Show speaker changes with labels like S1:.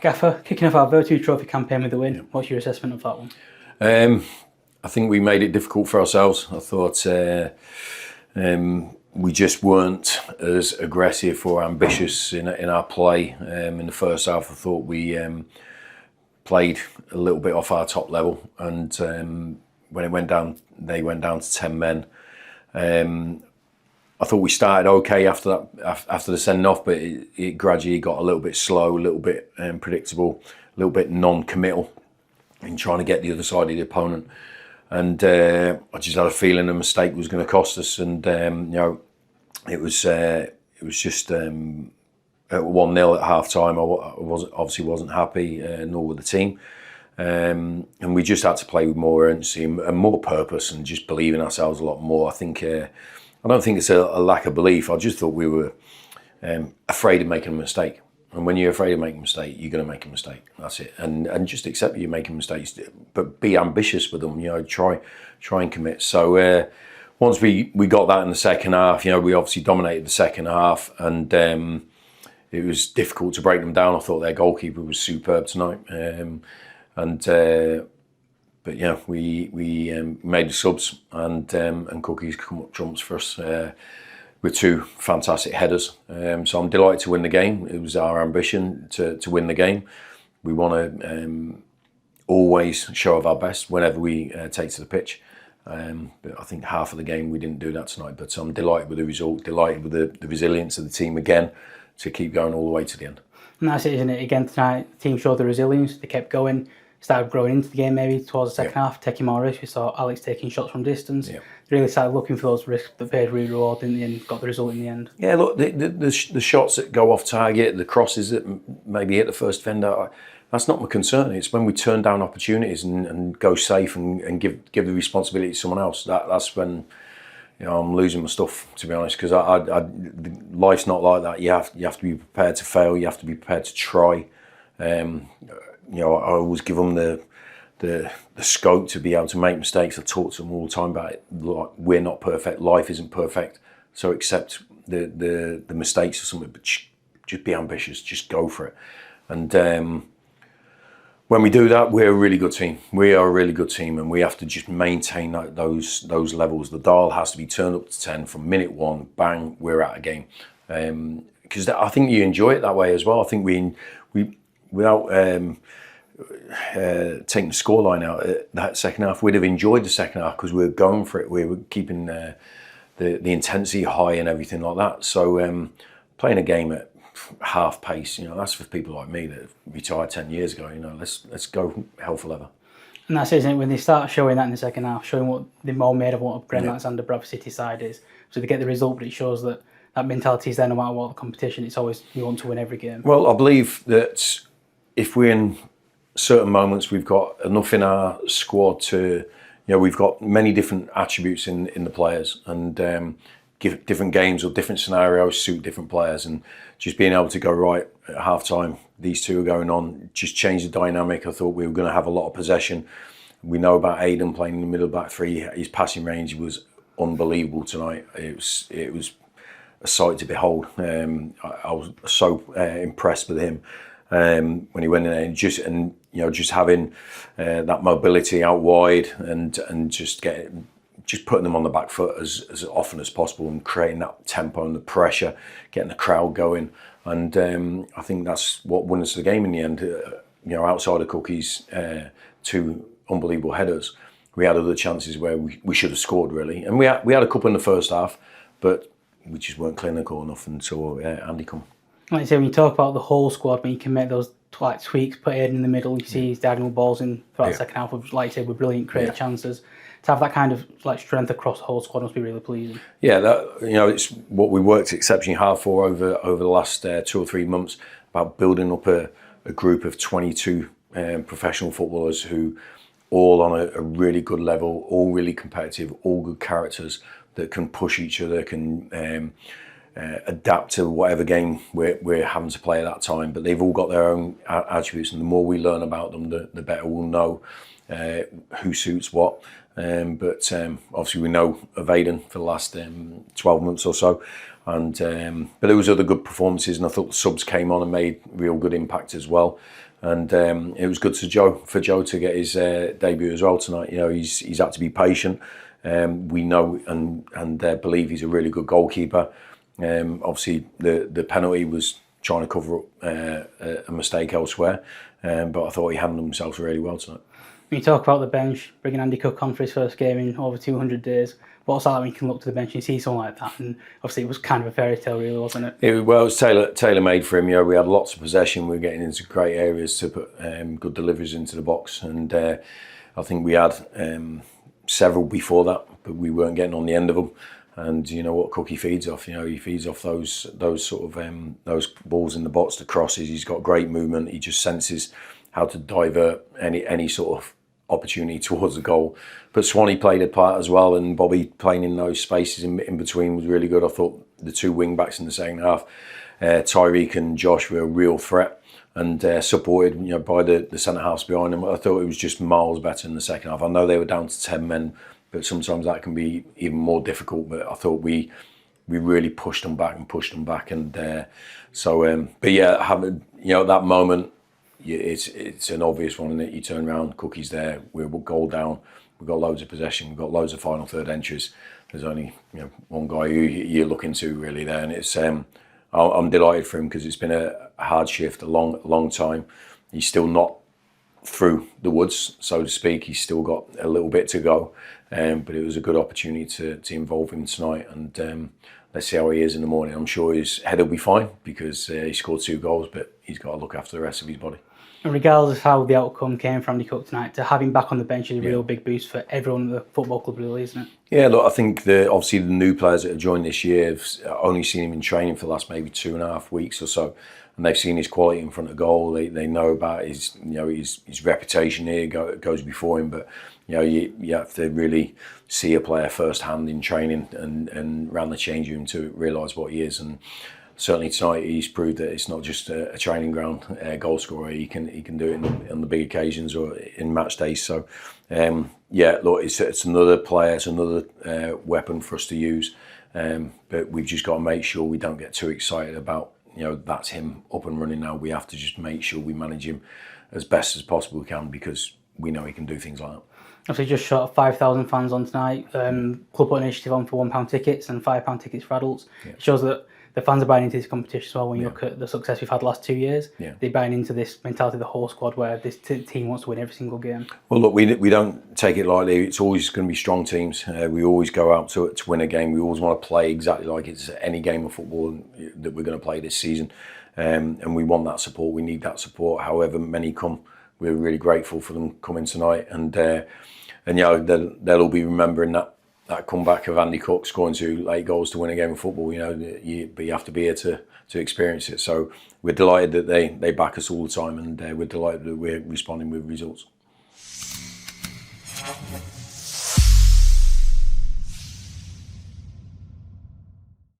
S1: Gaffer, kicking off our Vertu Trophy campaign with a win. What's your assessment of that one?
S2: I think we made it difficult for ourselves. I thought we just weren't as aggressive or ambitious in our play. In the first half, I thought we played a little bit off our top level, and when it went down, they went down to 10 men. I thought we started okay after the sending off, but it gradually got a little bit slow, a little bit predictable, a little bit non-committal in trying to get the other side of the opponent. And I just had a feeling a mistake was going to cost us. And it was just at 1-0 at half time. I obviously wasn't happy, nor with the team. And we just had to play with more urgency and more purpose, and just believe in ourselves a lot more. I don't think it's a lack of belief. I just thought we were afraid of making a mistake. And when you're afraid of making a mistake, you're going to make a mistake. That's it. And just accept that you're making mistakes, but be ambitious with them. Try and commit. So once we got that in the second half, we obviously dominated the second half, and it was difficult to break them down. I thought their goalkeeper was superb tonight. But we made the subs, and cookies come up trumps for us with two fantastic headers. So I'm delighted to win the game. It was our ambition to win the game. We want to always show of our best whenever we take to the pitch. But I think half of the game we didn't do that tonight. But I'm delighted with the result, delighted with the resilience of the team again to keep going all the way to the end.
S1: And that's it, isn't it? Again tonight, the team showed the resilience. They kept going. Started growing into the game maybe towards the second half, taking more risks. We saw Alex taking shots from distance. They really started looking for those risks that paid really reward in the end, got the result in the end. Yeah,
S2: look, the shots that go off target, the crosses that maybe hit the first defender, that's not my concern. It's when we turn down opportunities and go safe and give the responsibility to someone else. That's when I'm losing my stuff, to be honest, because life's not like that. You have to be prepared to fail. You have to be prepared to try. I always give them the scope to be able to make mistakes. I talk to them all the time about it. Like, we're not perfect. Life isn't perfect. So accept the mistakes or something, but just be ambitious. Just go for it. And when we do that, we're a really good team. We are a really good team, and we have to just maintain those levels. The dial has to be turned up to 10 from minute one. Bang, we're at a game. Because I think you enjoy it that way as well. I think we without taking the scoreline out that second half, we'd have enjoyed the second half because we were going for it. We were keeping the intensity high and everything like that. So playing a game at half pace, that's for people like me that retired 10 years ago. Let's go hell for leather.
S1: And that's it, isn't it? When they start showing that in the second half, showing what they're more made of, what Gren Alexander Bradford City side is. So they get the result, but it shows that mentality is there no matter what the competition. It's always we want to win every game.
S2: Well, I believe that if we're in certain moments, we've got enough in our squad to, we've got many different attributes in the players, and give different games or different scenarios suit different players, and just being able to go right at half time, these two are going on, just change the dynamic. I thought we were going to have a lot of possession. We know about Aidan playing in the middle of back three. His passing range was unbelievable tonight. It was a sight to behold. I was so impressed with him. When he went in there, and just having that mobility out wide, and just putting them on the back foot as often as possible, and creating that tempo and the pressure, getting the crowd going, and I think that's what won us the game in the end. Outside of Cookie's two unbelievable headers, we had other chances where we should have scored really, and we had a couple in the first half, but we just weren't clinical enough until Andy come.
S1: Like I say, when you talk about the whole squad, when you can make those tweaks, put Aidan in the middle, you see his diagonal balls in throughout the second half, like I say, with brilliant creative chances. To have that kind of strength across the whole squad must be really pleasing.
S2: Yeah, it's what we worked exceptionally hard for over the last 2 or 3 months, about building up a group of 22 professional footballers who all on a really good level, all really competitive, all good characters that can push each other, can adapt to whatever game we're having to play at that time. But they've all got their own attributes, and the more we learn about them, the better we'll know who suits what. But obviously we know of Aidan for the last 12 months or so. And but there was other good performances, and I thought the subs came on and made real good impact as well. And it was good for Joe to get his debut as well tonight. You know, he's had to be patient. We know and believe he's a really good goalkeeper. Obviously, the penalty was trying to cover up a mistake elsewhere, but I thought he handled himself really well tonight.
S1: When you talk about the bench, bringing Andy Cook on for his first game in over 200 days, what's that like when you can look to the bench and see someone like that? And obviously it was kind of a fairy tale really, wasn't it? It
S2: was tailor-made for him. You know, we had lots of possession. We were getting into great areas to put good deliveries into the box. And I think we had several before that, but we weren't getting on the end of them. And you know what Cookie feeds off? You know, he feeds off those sort of those balls in the box, the crosses. He's got great movement. He just senses how to divert any sort of opportunity towards the goal. But Swanee played a part as well, and Bobby playing in those spaces in between was really good. I thought the two wing backs in the second half, Tyreek and Josh, were a real threat, and supported by the centre halves behind them. I thought it was just miles better in the second half. I know they were down to 10 men, but sometimes that can be even more difficult. But I thought we really pushed them back, and but yeah, having that moment. It's an obvious one, that you turn around, Cookie's there, we're goal down, we've got loads of possession, we've got loads of final third entries. There's only one guy who you're looking to really there, and it's I'm delighted for him because it's been a hard shift, a long time. He's still not through the woods, so to speak. He's still got a little bit to go, but it was a good opportunity to involve him tonight, and let's see how he is in the morning. I'm sure his head will be fine because he scored 2 goals, but he's got to look after the rest of his body.
S1: And regardless of how the outcome came for Andy Cook tonight, to have him back on the bench is a real big boost for everyone at the football club, really, isn't it? Yeah,
S2: look, I think obviously the new players that have joined this year have only seen him in training for the last maybe 2.5 weeks or so, and they've seen his quality in front of goal. They know about his reputation here goes before him, but you have to really see a player firsthand in training and around the change room to realise what he is. And certainly tonight he's proved that it's not just a training ground goal scorer. He can do it on the big occasions or in match days. So look, it's another player, it's another weapon for us to use. But we've just got to make sure we don't get too excited about that's him up and running now. We have to just make sure we manage him as best as possible we can, because we know he can do things like that.
S1: Obviously, just shot 5,000 fans on tonight. Club put an initiative on for £1 tickets and £5 tickets for adults. Yeah. It shows that the fans are buying into this competition as well. When you look at the success we've had the last 2 years, they're buying into this mentality of the whole squad, where this team wants to win every single game. Well,
S2: look, we don't take it lightly. It's always going to be strong teams. We always go out to win a game. We always want to play exactly like it's any game of football that we're going to play this season. And we want that support. We need that support. However many come, we're really grateful for them coming tonight. And they'll all be remembering that comeback of Andy Cook scoring 2 late goals to win a game of football. But you have to be here to experience it. So we're delighted that they back us all the time, and we're delighted that we're responding with results.